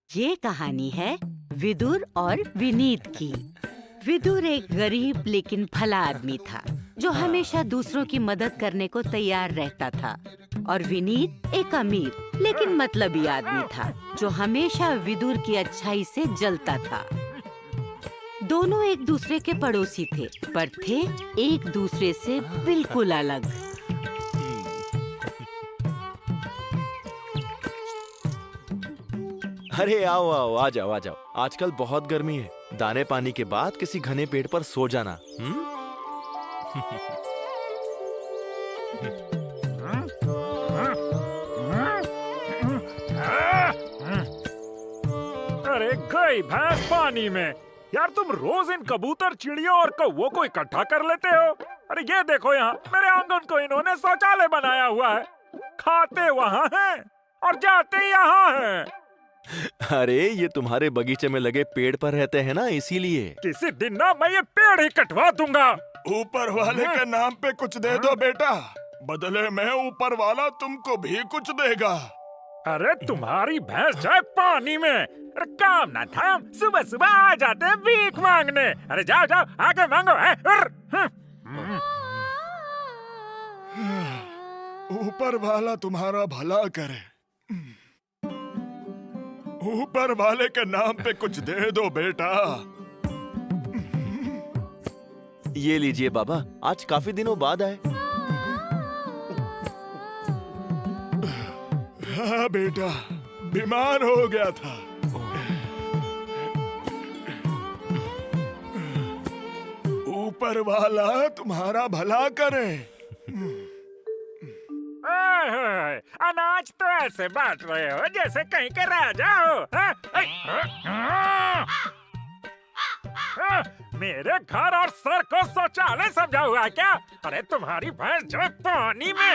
ये कहानी है विदुर और विनीत की। विदुर एक गरीब लेकिन भला आदमी था जो हमेशा दूसरों की मदद करने को तैयार रहता था। और विनीत एक अमीर लेकिन मतलबी आदमी था जो हमेशा विदुर की अच्छाई से जलता था। दोनों एक दूसरे के पड़ोसी थे, पर थे एक दूसरे से बिल्कुल अलग। अरे आओ आओ, आ जाओ आ जाओ। आजकल बहुत गर्मी है। दाने पानी के बाद किसी घने पेड़ पर सो जाना। अरे गई भैंस पानी में। यार तुम रोज इन कबूतर, चिड़ियों और कौवों को इकट्ठा कर लेते हो। अरे ये देखो, यहाँ मेरे आंगन को इन्होंने शौचालय बनाया हुआ है। खाते वहाँ हैं और जाते यहाँ हैं। अरे ये तुम्हारे बगीचे में लगे पेड़ पर रहते हैं ना, इसीलिए। किसी दिन ना मैं ये पेड़ ही कटवा दूंगा। ऊपर वाले के नाम पे कुछ दे दो बेटा, बदले में ऊपर वाला तुमको भी कुछ देगा। अरे तुम्हारी भैंस जाए पानी में। अरे काम ना धाम, सुबह सुबह आ जाते हैं भीख मांगने। अरे जाओ जाओ आके मांगो है। ऊपर वाला तुम्हारा भला करे। ऊपर वाले के नाम पे कुछ दे दो बेटा। ये लीजिए बाबा, आज काफी दिनों बाद आए। हाँ बेटा, बीमार हो गया था। ऊपर वाला तुम्हारा भला करे। अनाज तो ऐसे बांट रहे हो जैसे कहीं के राजा हो। मेरे घर और सर को शौचालय समझा हुआ है क्या? अरे तुम्हारी भैंस जो पानी में।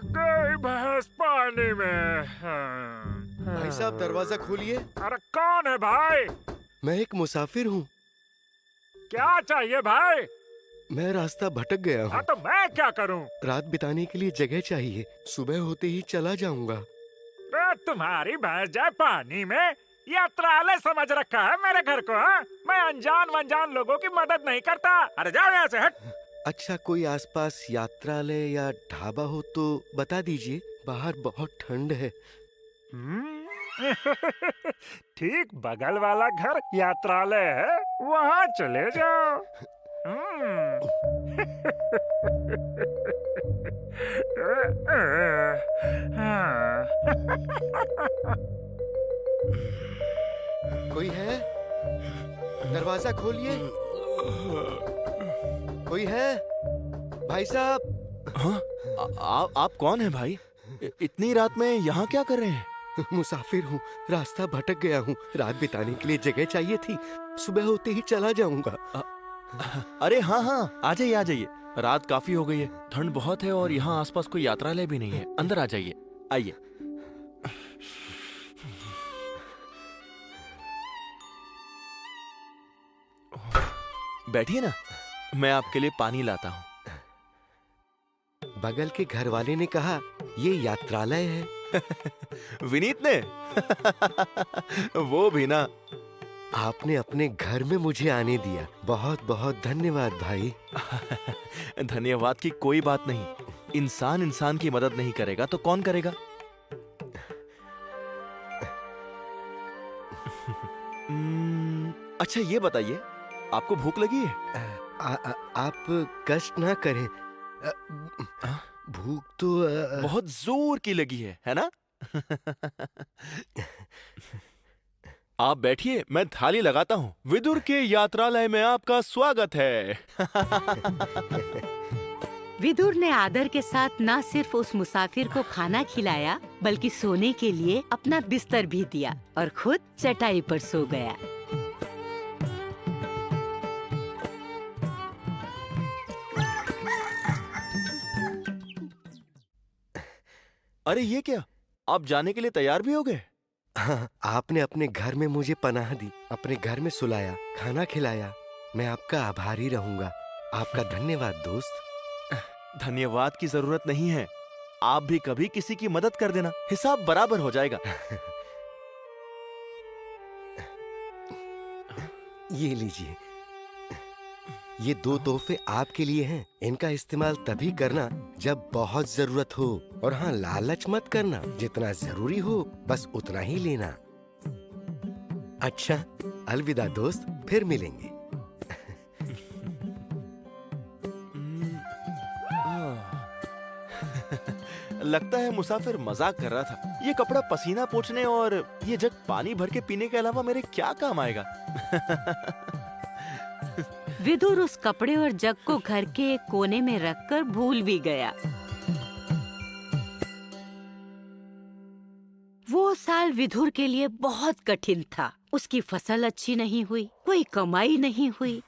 गई भैंस पानी में। भाई साहब दरवाजा खोलिए। अरे कौन है भाई? मैं एक मुसाफिर हूँ। क्या चाहिए भाई? मैं रास्ता भटक गया हूँ। हाँ तो मैं क्या करूँ? रात बिताने के लिए जगह चाहिए, सुबह होते ही चला जाऊंगा। तुम्हारी भैंस जाए पानी में? यात्रालय समझ रखा है मेरे घर को? हाँ, मैं अनजान वनजान लोगों की मदद नहीं करता। अरे जाओ यहाँ से, हट। अच्छा, कोई आसपास यात्रालय या ढाबा हो तो बता दीजिए, बाहर बहुत ठंड है। ठीक बगल वाला घर यात्रालय है, वहाँ चले जाओ। कोई है? दरवाजा खोलिए। कोई है? भाई साहब। हाँ? आप कौन हैं भाई? इतनी रात में यहाँ क्या कर रहे हैं? मुसाफिर हूँ, रास्ता भटक गया हूँ। रात बिताने के लिए जगह चाहिए थी, सुबह होते ही चला जाऊंगा। अरे हाँ हाँ, आ जाइए आ जाइए। रात काफी हो गई है, ठंड बहुत है और यहाँ आसपास कोई यात्रालय भी नहीं है। अंदर आ जाइए, आइए। बैठिए ना, मैं आपके लिए पानी लाता हूँ। बगल के घर वाले ने कहा ये यात्रालय है। विनीत ने? वो भी ना। आपने अपने घर में मुझे आने दिया, बहुत बहुत धन्यवाद भाई। धन्यवाद की कोई बात नहीं। इंसान इंसान की मदद नहीं करेगा तो कौन करेगा? अच्छा ये बताइए, आपको भूख लगी है? आप कष्ट ना करें। भूख तो बहुत जोर की लगी है ना? आप बैठिए, मैं थाली लगाता हूँ। विदुर के यात्रालय में आपका स्वागत है। विदुर ने आदर के साथ न सिर्फ उस मुसाफिर को खाना खिलाया, बल्कि सोने के लिए अपना बिस्तर भी दिया और खुद चटाई पर सो गया। अरे ये क्या? आप जाने के लिए तैयार भी हो गए? हाँ, आपने अपने घर में मुझे पनाह दी, अपने घर में सुलाया, खाना खिलाया। मैं आपका आभारी रहूंगा। आपका धन्यवाद दोस्त। धन्यवाद की जरूरत नहीं है। आप भी कभी किसी की मदद कर देना, हिसाब बराबर हो जाएगा। ये लीजिए, ये 2 तोहफे आपके लिए हैं। इनका इस्तेमाल तभी करना जब बहुत जरूरत हो, और हाँ, लालच मत करना। जितना जरूरी हो बस उतना ही लेना। अच्छा, अलविदा दोस्त, फिर मिलेंगे। लगता है मुसाफिर मजाक कर रहा था। ये कपड़ा पसीना पोंछने और ये जग पानी भर के पीने के अलावा मेरे क्या काम आएगा? विदुर उस कपड़े और जग को घर के एक कोने में रखकर भूल भी गया। वो साल विदुर के लिए बहुत कठिन था। उसकी फसल अच्छी नहीं हुई, कोई कमाई नहीं हुई,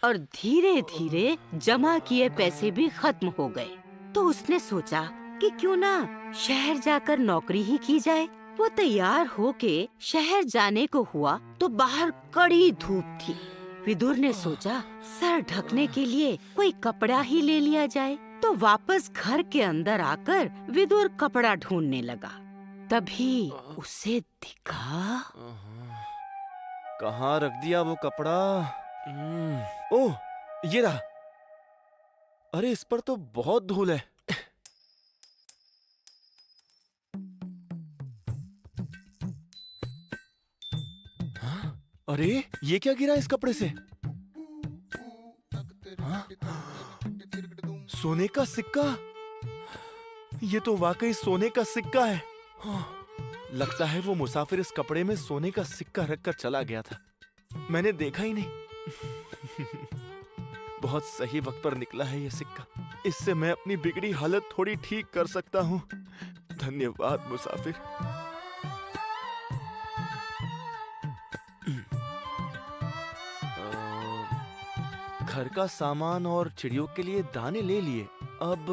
और धीरे धीरे जमा किए पैसे भी खत्म हो गए। तो उसने सोचा कि क्यों ना शहर जाकर नौकरी ही की जाए। वो तैयार होके शहर जाने को हुआ तो बाहर कड़ी धूप थी। विदुर ने सोचा सर ढकने के लिए कोई कपड़ा ही ले लिया जाए। तो वापस घर के अंदर आकर विदुर कपड़ा ढूंढने लगा। तभी उसे दिखा। कहाँ रख दिया वो कपड़ा? ओह, ये रहा। अरे इस पर तो बहुत धूल है। अरे ये क्या गिरा इस कपड़े से? हाँ? सोने का सिक्का। ये तो वाकई सोने का सिक्का है। हाँ, लगता है वो मुसाफिर इस कपड़े में सोने का सिक्का रखकर चला गया था। मैंने देखा ही नहीं। बहुत सही वक्त पर निकला है ये सिक्का। इससे मैं अपनी बिगड़ी हालत थोड़ी ठीक कर सकता हूँ। धन्यवाद मुसाफिर। घर का सामान और चिड़ियों के लिए दाने ले लिए। अब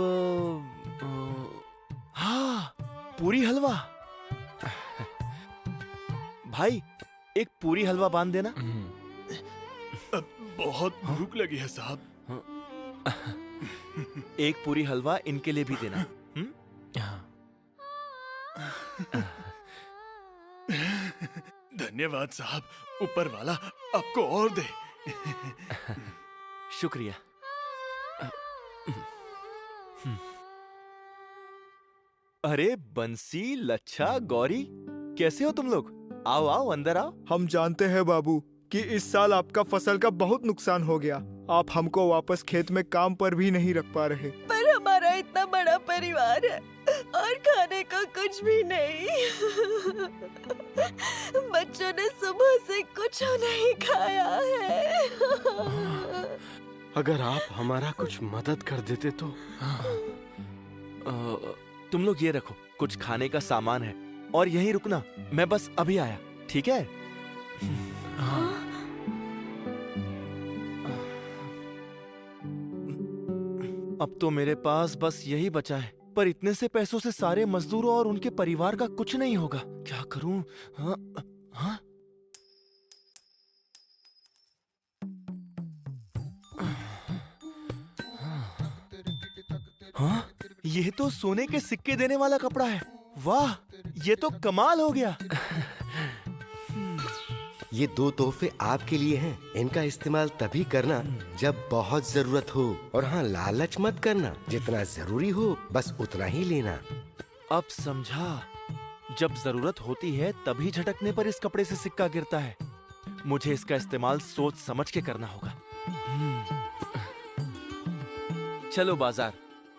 हाँ, पूरी हलवा। भाई, एक पूरी हलवा बांध देना। बहुत भूख लगी है साहब। एक पूरी हलवा इनके लिए भी देना। धन्यवाद साहब, ऊपर वाला आपको और दे। शुक्रिया। अरे बंसी, लच्छा, गौरी, कैसे हो तुम लोग? आओ आओ, अंदर आओ। हम जानते हैं बाबू कि इस साल आपका फसल का बहुत नुकसान हो गया। आप हमको वापस खेत में काम पर भी नहीं रख पा रहे। पर हमारा इतना बड़ा परिवार है और खाने का कुछ भी नहीं। बच्चों ने सुबह से कुछ नहीं खाया है। अगर आप हमारा कुछ मदद कर देते तो। तुम लोग ये रखो, कुछ खाने का सामान है, और यहीं रुकना, मैं बस अभी आया, ठीक है? अब तो मेरे पास बस यही बचा है, पर इतने से पैसों से सारे मजदूरों और उनके परिवार का कुछ नहीं होगा। क्या करूं? हाँ, हाँ? हाँ? ये तो सोने के सिक्के देने वाला कपड़ा है। वाह, ये तो कमाल हो गया। ये 2 तोहफे आपके लिए हैं। इनका इस्तेमाल तभी करना जब बहुत जरूरत हो, और हाँ, लालच मत करना। जितना जरूरी हो बस उतना ही लेना। अब समझा। जब जरूरत होती है तभी झटकने पर इस कपड़े से सिक्का गिरता है। मुझे इसका इस्तेमाल सोच समझ के करना होगा। चलो बाजार,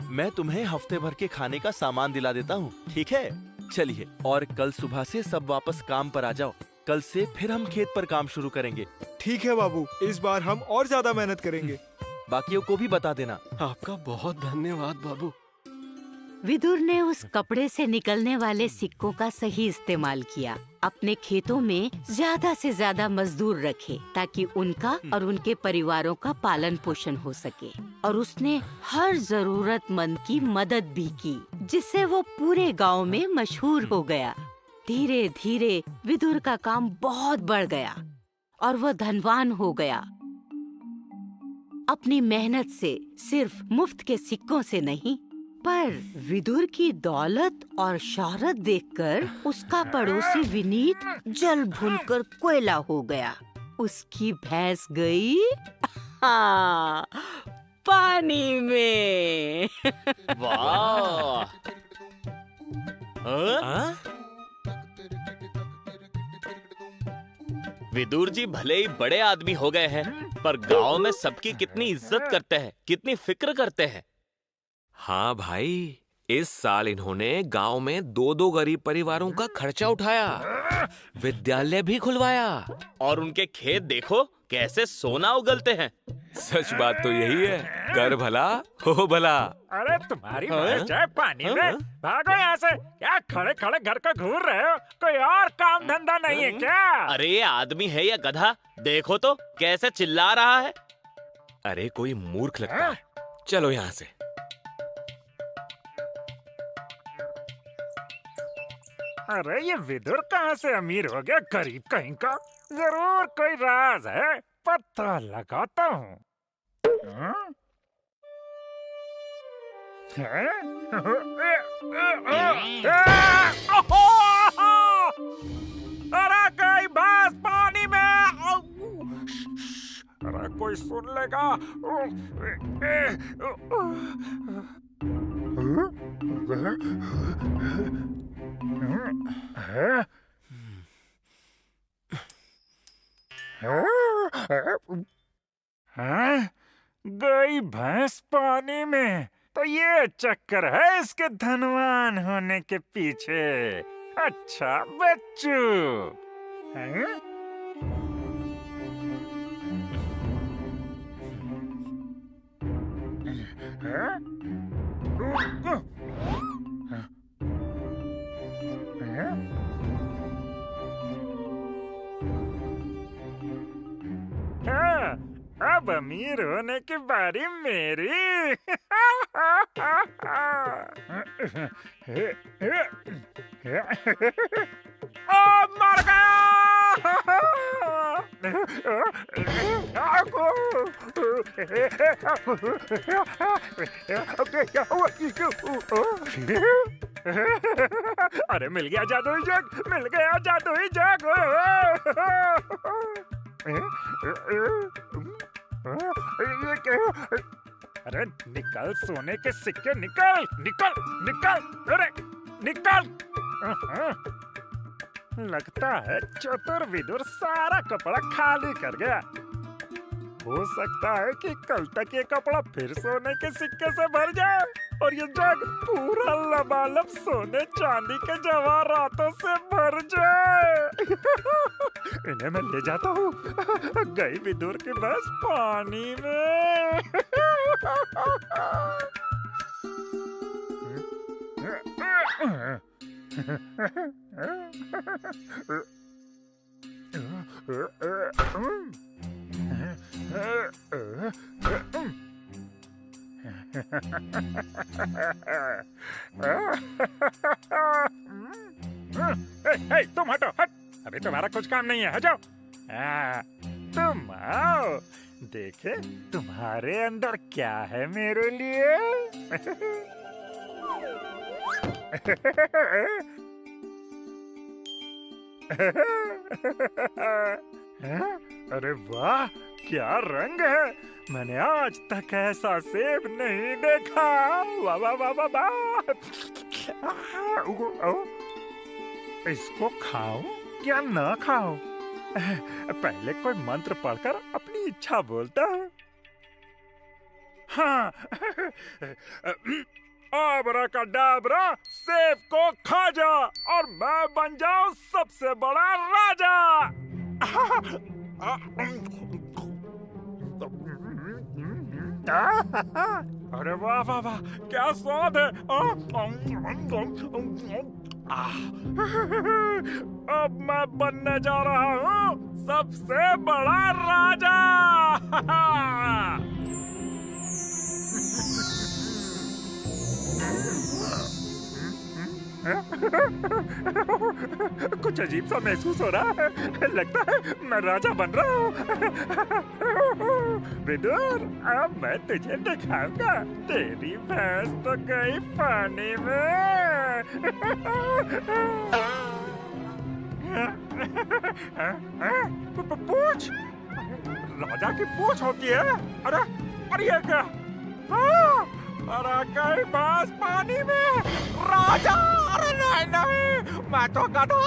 मैं तुम्हें हफ्ते भर के खाने का सामान दिला देता हूँ, ठीक है? चलिए, और कल सुबह से सब वापस काम पर आ जाओ। कल से फिर हम खेत पर काम शुरू करेंगे। ठीक है बाबू, इस बार हम और ज्यादा मेहनत करेंगे। बाकियों को भी बता देना। आपका बहुत धन्यवाद बाबू। विदुर ने उस कपड़े से निकलने वाले सिक्कों का सही इस्तेमाल किया। अपने खेतों में ज्यादा से ज्यादा मजदूर रखे ताकि उनका और उनके परिवारों का पालन पोषण हो सके। और उसने हर जरूरतमंद की मदद भी की, जिससे वो पूरे गांव में मशहूर हो गया। धीरे धीरे विदुर का काम बहुत बढ़ गया और वह धनवान हो गया। अपनी मेहनत से सिर्फ मुफ्त के सिक्कों से नहीं, पर विदुर की दौलत और शोहरत देखकर उसका पड़ोसी विनीत जल भूनकर कोयला हो गया। उसकी भैंस गई पानी में। वाह! विदुर जी भले ही बड़े आदमी हो गए हैं, पर गांव में सबकी कितनी इज्जत करते हैं, कितनी फिक्र करते हैं। हाँ भाई, इस साल इन्होंने गांव में 2-2 गरीब परिवारों का खर्चा उठाया, विद्यालय भी खुलवाया। और उनके खेत देखो कैसे सोना उगलते हैं। सच बात तो यही है, कर भला हो भला। अरे तुम्हारी भैंस जाए पानी में, भागो यहाँ से। क्या खड़े खड़े घर का घूर रहे हो? कोई और काम धंधा नहीं है क्या? अरे ये आदमी है या गधा, देखो तो कैसे चिल्ला रहा है। अरे कोई मूर्ख लगता है। चलो यहाँ से। अरे ये विदुर कहाँ से अमीर हो गया, गरीब कहीं का? जरूर कोई राज है, पता लगाता हूँ। अरे कोई भैंस पानी में! अरे कोई सुन लेगा। गई भैंस पानी में, तो ये चक्कर है इसके धनवान होने के पीछे। अच्छा बच्चू। अब अमीर होने की बारी मेरी। मर अरे मिल गया जादुई जग, मिल गया जादुई जग। अरे निकल सोने के सिक्के, निकल निकल निकल, अरे निकल। लगता है चतुर विदुर सारा कपड़ा खाली कर गया। हो सकता है कि कल तक ये कपड़ा फिर सोने के सिक्के से भर जाए और ये जग पूरा लबालब सोने चांदी के जवाहरातों से भर जाए। इन्हें मैं ले जाता हूँ। गई विदुर की भैंस पानी में। हे, तुम हटो, हट। अभी तुम्हारा कुछ काम नहीं है, हटाओ। तुम आओ, देखे तुम्हारे अंदर क्या है मेरे लिए। अरे वाह, क्या रंग है! मैंने आज तक ऐसा सेब नहीं देखा। वाह वाह वाह वाह वाह। इसको खाऊं या ना खाऊं? पहले कोई मंत्र पढ़कर अपनी इच्छा बोलता हूँ। हाँ। आबराकाडाबरा, सेब को खा जा और मैं बन जाऊं सबसे बड़ा राजा। अरे वाह वाह वाह, क्या स्वाद है। अब मैं बनने जा रहा हूँ सबसे बड़ा राजा। कुछ अजीब सा महसूस हो रहा है। लगता है मैं राजा बन रहा हूँ। विदुर, अब मैं तुझे दिखाऊंगा। तेरी भैंस तो गई पानी में। पूछ, राजा की पूछ होती है। अरे अरे ये क्या? अरे गई भैंस पानी में। राजा, अरे नहीं नहीं, मैं तो गधा।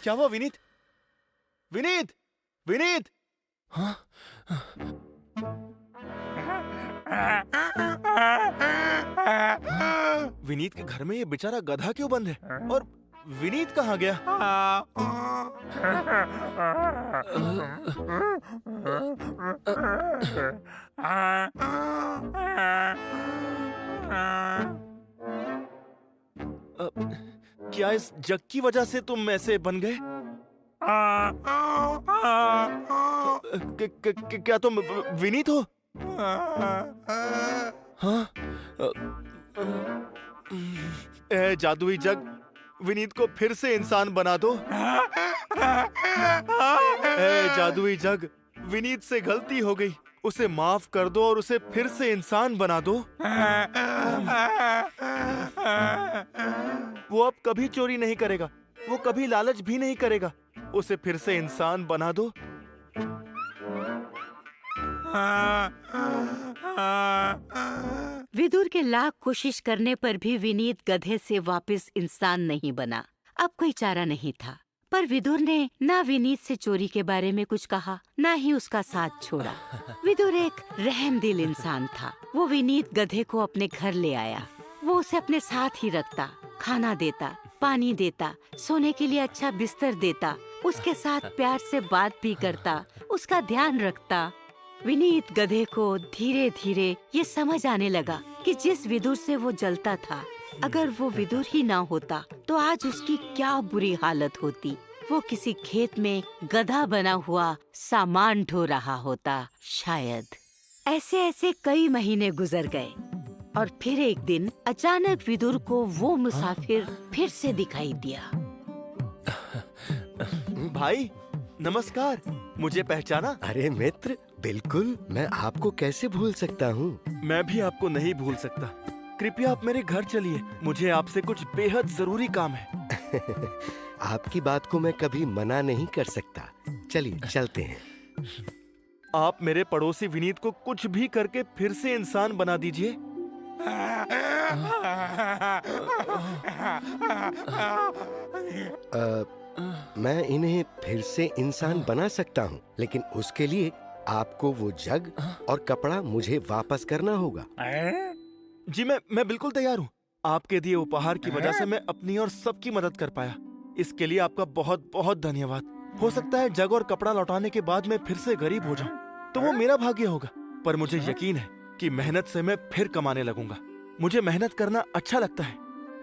क्या हुआ विनीत? विनीत, विनीत! हाँ? विनीत के घर में ये बेचारा गधा क्यों बंद है? और विनीत कहाँ गया? क्या इस जग की वजह से तुम ऐसे बन गए? क्या तुम विनीत हो? हाँ? ए जादुई जग, विनीत को फिर से इंसान बना दो। ए जादुई जग, विनीत से गलती हो गई, उसे माफ कर दो और उसे फिर से इंसान बना दो। वो अब कभी चोरी नहीं करेगा, वो कभी लालच भी नहीं करेगा, उसे फिर से इंसान बना दो। विदुर के लाख कोशिश करने पर भी विनीत गधे से वापस इंसान नहीं बना। अब कोई चारा नहीं था, पर विदुर ने ना विनीत से चोरी के बारे में कुछ कहा, ना ही उसका साथ छोड़ा। विदुर एक रहमदिल इंसान था। वो विनीत गधे को अपने घर ले आया। वो उसे अपने साथ ही रखता, खाना देता, पानी देता, सोने के लिए अच्छा बिस्तर देता, उसके साथ प्यार से बात भी करता, उसका ध्यान रखता। विनीत गधे को धीरे धीरे ये समझ आने लगा कि जिस विदुर से वो जलता था, अगर वो विदुर ही ना होता तो आज उसकी क्या बुरी हालत होती। वो किसी खेत में गधा बना हुआ सामान ढो रहा होता शायद। ऐसे ऐसे कई महीने गुजर गए और फिर एक दिन अचानक विदुर को वो मुसाफिर फिर से दिखाई दिया। भाई नमस्कार, मुझे पहचाना? अरे मित्र, बिल्कुल, मैं आपको कैसे भूल सकता हूँ। मैं भी आपको नहीं भूल सकता। कृपया आप मेरे घर चलिए, मुझे आपसे कुछ बेहद जरूरी काम है। आपकी बात को मैं कभी मना नहीं कर सकता। चलिए चलते हैं। आप मेरे पड़ोसी विनीत को कुछ भी करके फिर से इंसान बना दीजिए। मैं इन्हें फिर से इंसान बना सकता हूँ, लेकिन उसके लिए आपको वो जग और कपड़ा मुझे वापस करना होगा। जी मैं बिल्कुल तैयार हूँ। आपके दिए उपहार की वजह से मैं अपनी और सबकी मदद कर पाया। इसके लिए आपका बहुत बहुत धन्यवाद। हो सकता है जग और कपड़ा लौटाने के बाद मैं फिर से गरीब हो जाऊँ, तो वो मेरा भाग्य होगा, पर मुझे यकीन है कि मेहनत से मैं फिर कमाने लगूंगा। मुझे मेहनत करना अच्छा लगता है,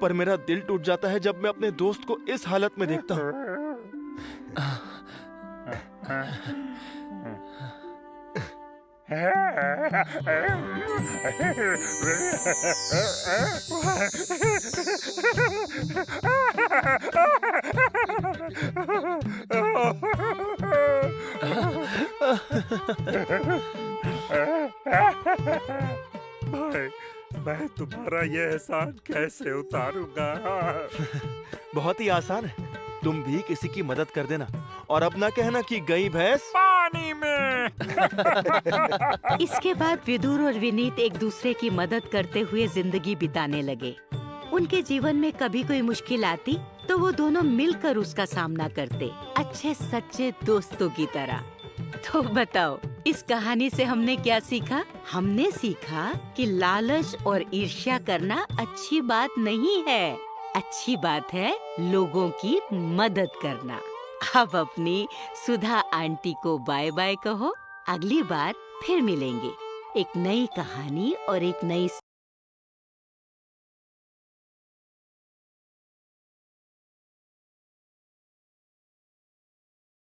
पर मेरा दिल टूट जाता है जब मैं अपने दोस्त को इस हालत में देखता हूँ। भाई, मैं तुम्हारा ये एहसान कैसे उतारूंगा? बहुत ही आसान है, तुम भी किसी की मदद कर देना और अब ना कहना कि गई भैंस पानी में। इसके बाद विदुर और विनीत एक दूसरे की मदद करते हुए जिंदगी बिताने लगे। उनके जीवन में कभी कोई मुश्किल आती तो वो दोनों मिलकर उसका सामना करते, अच्छे सच्चे दोस्तों की तरह। तो बताओ, इस कहानी से हमने क्या सीखा? हमने सीखा कि लालच और ईर्ष्या करना अच्छी बात नहीं है। अच्छी बात है लोगों की मदद करना। अब अपनी सुधा आंटी को बाय बाय कहो। अगली बार फिर मिलेंगे। एक नई कहानी और एक नई